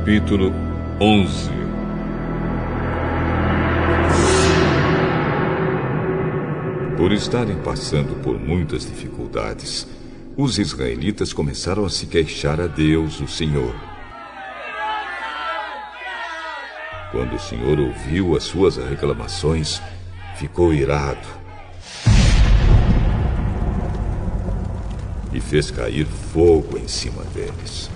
Capítulo 11. Por estarem passando por muitas dificuldades, os israelitas começaram a se queixar a Deus, o Senhor. Quando o Senhor ouviu as suas reclamações, ficou irado e fez cair fogo em cima deles.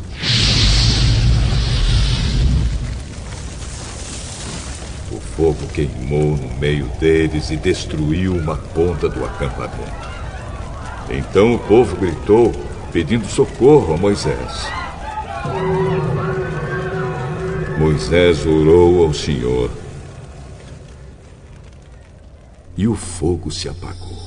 O fogo queimou no meio deles e destruiu uma ponta do acampamento. Então o povo gritou, pedindo socorro a Moisés. Moisés orou ao Senhor e o fogo se apagou.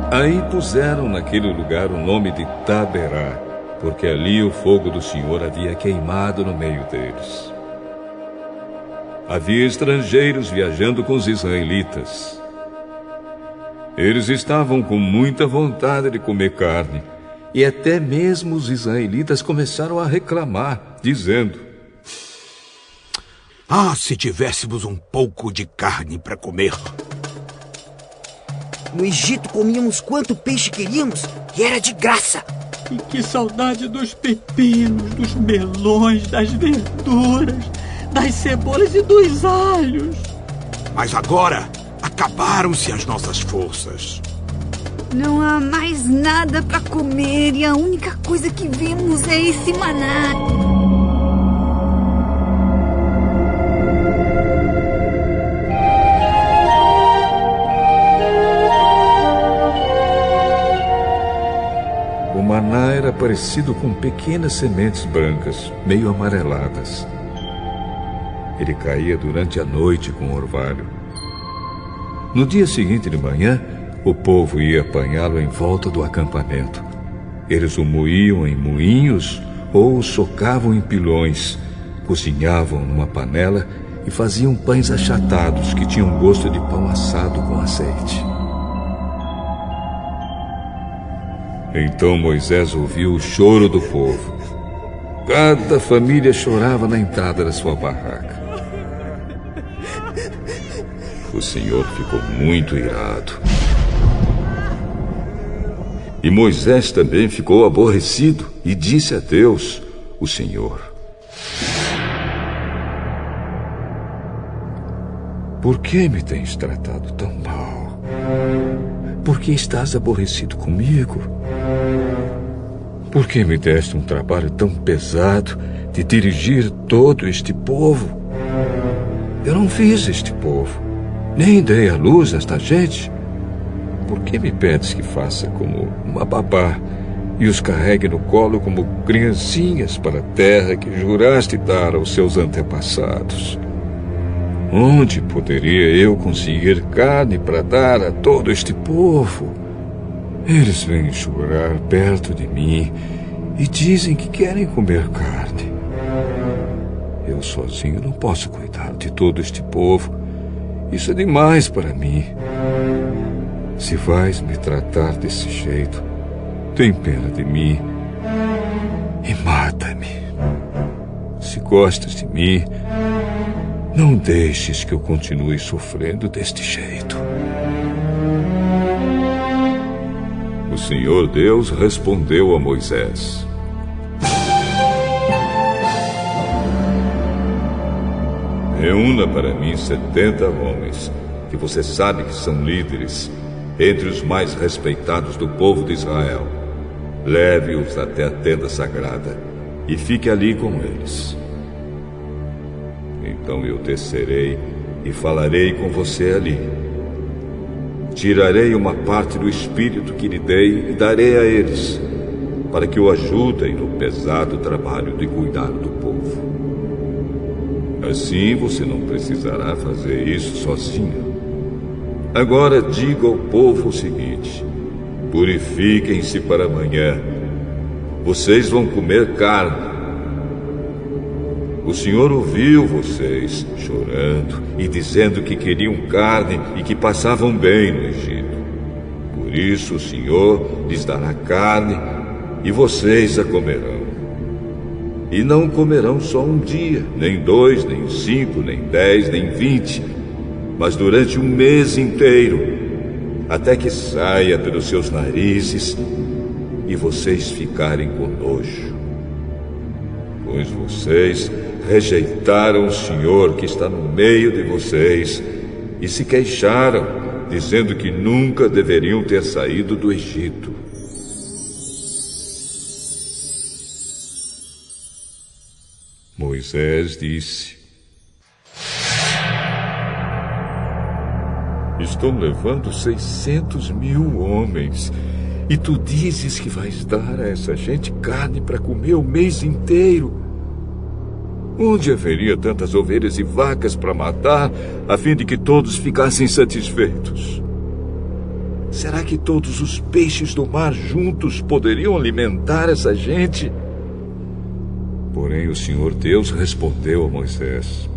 Aí puseram naquele lugar o nome de Taberá, porque ali o fogo do Senhor havia queimado no meio deles. Havia estrangeiros viajando com os israelitas. Eles estavam com muita vontade de comer carne, e até mesmo os israelitas começaram a reclamar, dizendo: "Ah, se tivéssemos um pouco de carne para comer! No Egito comíamos quanto peixe queríamos e era de graça. E que saudade dos pepinos, dos melões, das verduras, das cebolas e dos alhos." Mas agora acabaram-se as nossas forças. Não há mais nada para comer e a única coisa que vemos é esse maná. O maná era parecido com pequenas sementes brancas, meio amareladas. Ele caía durante a noite com orvalho. No dia seguinte de manhã, o povo ia apanhá-lo em volta do acampamento. Eles o moíam em moinhos ou o socavam em pilões, cozinhavam numa panela e faziam pães achatados que tinham gosto de pão assado com azeite. Então Moisés ouviu o choro do povo. Cada família chorava na entrada da sua barraca. O Senhor ficou muito irado. E Moisés também ficou aborrecido e disse a Deus, o Senhor: "Por que me tens tratado tão mal? Por que estás aborrecido comigo? Por que me deste um trabalho tão pesado de dirigir todo este povo? Eu não fiz este povo, nem dei à luz esta gente. Por que me pedes que faça como uma babá e os carregue no colo como criancinhas para a terra que juraste dar aos seus antepassados? Onde poderia eu conseguir carne para dar a todo este povo? Eles vêm chorar perto de mim e dizem que querem comer carne. Eu sozinho não posso cuidar de todo este povo. Isso é demais para mim. Se vais me tratar desse jeito, tem pena de mim e mata-me. Se gostas de mim, não deixes que eu continue sofrendo deste jeito." O Senhor Deus respondeu a Moisés: "Reúna para mim 70 homens, que você sabe que são líderes, entre os mais respeitados do povo de Israel. Leve-os até a tenda sagrada e fique ali com eles. Então eu descerei e falarei com você ali. Tirarei uma parte do espírito que lhe dei e darei a eles, para que o ajudem no pesado trabalho de cuidar do povo. Assim você não precisará fazer isso sozinho. Agora diga ao povo o seguinte: purifiquem-se para amanhã. Vocês vão comer carne. O Senhor ouviu vocês chorando e dizendo que queriam carne e que passavam bem no Egito. Por isso o Senhor lhes dará carne e vocês a comerão. E não comerão só um dia, nem 2, nem 5, nem 10, nem 20, mas durante um mês inteiro, até que saia pelos seus narizes e vocês ficarem com nojo. Pois vocês rejeitaram o Senhor que está no meio de vocês e se queixaram, dizendo que nunca deveriam ter saído do Egito. Moisés disse: Estão levando 600.000 homens, e tu dizes que vais dar a essa gente carne para comer o mês inteiro. Onde haveria tantas ovelhas e vacas para matar, a fim de que todos ficassem satisfeitos? Será que todos os peixes do mar juntos poderiam alimentar essa gente? Porém, o Senhor Deus respondeu a Moisés: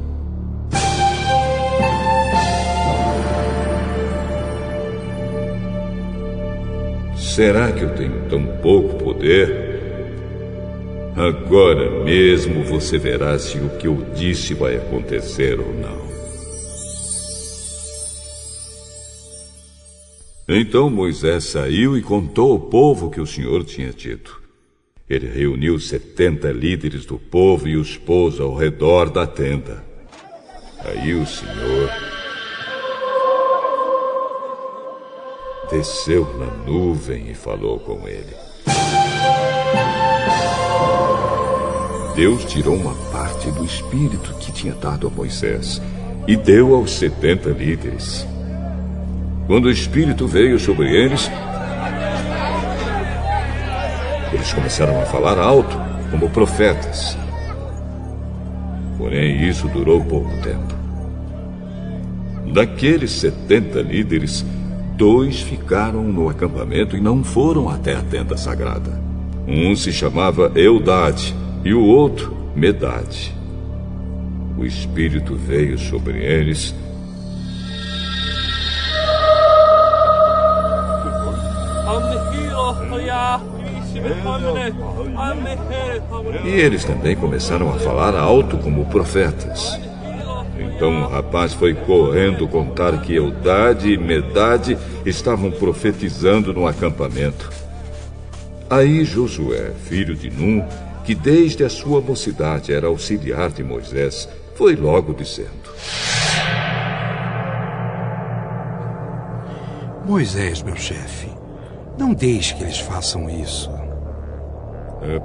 Será que eu tenho tão pouco poder? Agora mesmo você verá se o que eu disse vai acontecer ou não. Então Moisés saiu e contou ao povo o que o Senhor tinha dito. Ele reuniu 70 líderes do povo e os pôs ao redor da tenda. Aí o Senhor desceu na nuvem e falou com ele. Deus tirou uma parte do Espírito que tinha dado a Moisés e deu aos 70 líderes. Quando o Espírito veio sobre eles, eles começaram a falar alto, como profetas. Porém, isso durou pouco tempo. Daqueles 70 líderes, 2 ficaram no acampamento e não foram até a tenda sagrada. Um se chamava Eldade e o outro Medade. O Espírito veio sobre eles e eles também começaram a falar alto como profetas. Então o rapaz foi correndo contar que Eldade e Medade estavam profetizando no acampamento. Aí Josué, filho de Num, que desde a sua mocidade era auxiliar de Moisés, foi logo dizendo: Moisés, meu chefe, não deixe que eles façam isso.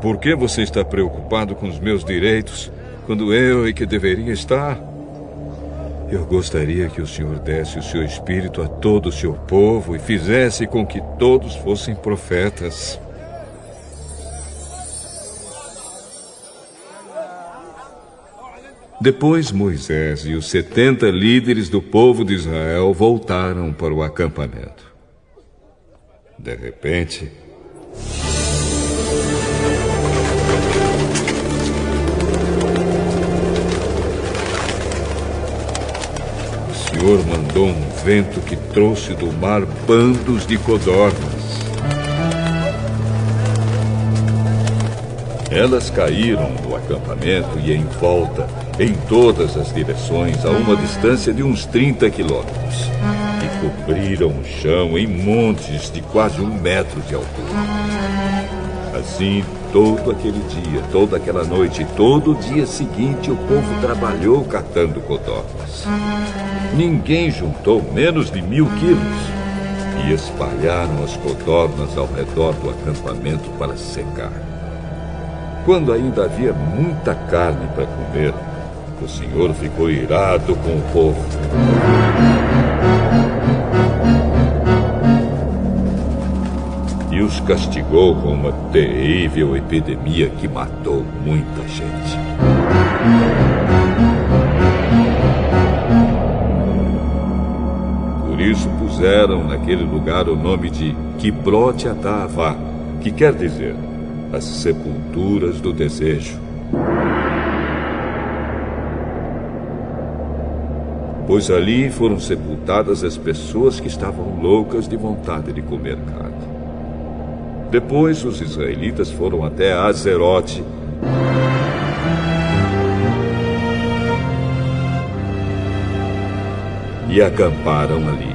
Por que você está preocupado com os meus direitos, quando eu que deveria estar? Eu gostaria que o Senhor desse o seu Espírito a todo o seu povo e fizesse com que todos fossem profetas. Depois Moisés e os 70 líderes do povo de Israel voltaram para o acampamento. De repente, o Senhor mandou um vento que trouxe do mar bandos de codornas. Elas caíram no acampamento e em volta, em todas as direções, a uma distância de uns 30 quilômetros. E cobriram o chão em montes de quase 1 metro de altura. Assim, todo aquele dia, toda aquela noite e todo o dia seguinte, o povo trabalhou catando codornas. Ninguém juntou menos de 1.000 quilos e espalharam as codornas ao redor do acampamento para secar. Quando ainda havia muita carne para comer, o Senhor ficou irado com o povo. E os castigou com uma terrível epidemia que matou muita gente. Por isso puseram naquele lugar o nome de Kibroth Hataavá, que quer dizer as sepulturas do desejo. pois ali foram sepultadas as pessoas que estavam loucas de vontade de comer carne. Depois os israelitas foram até Azerote e acamparam ali.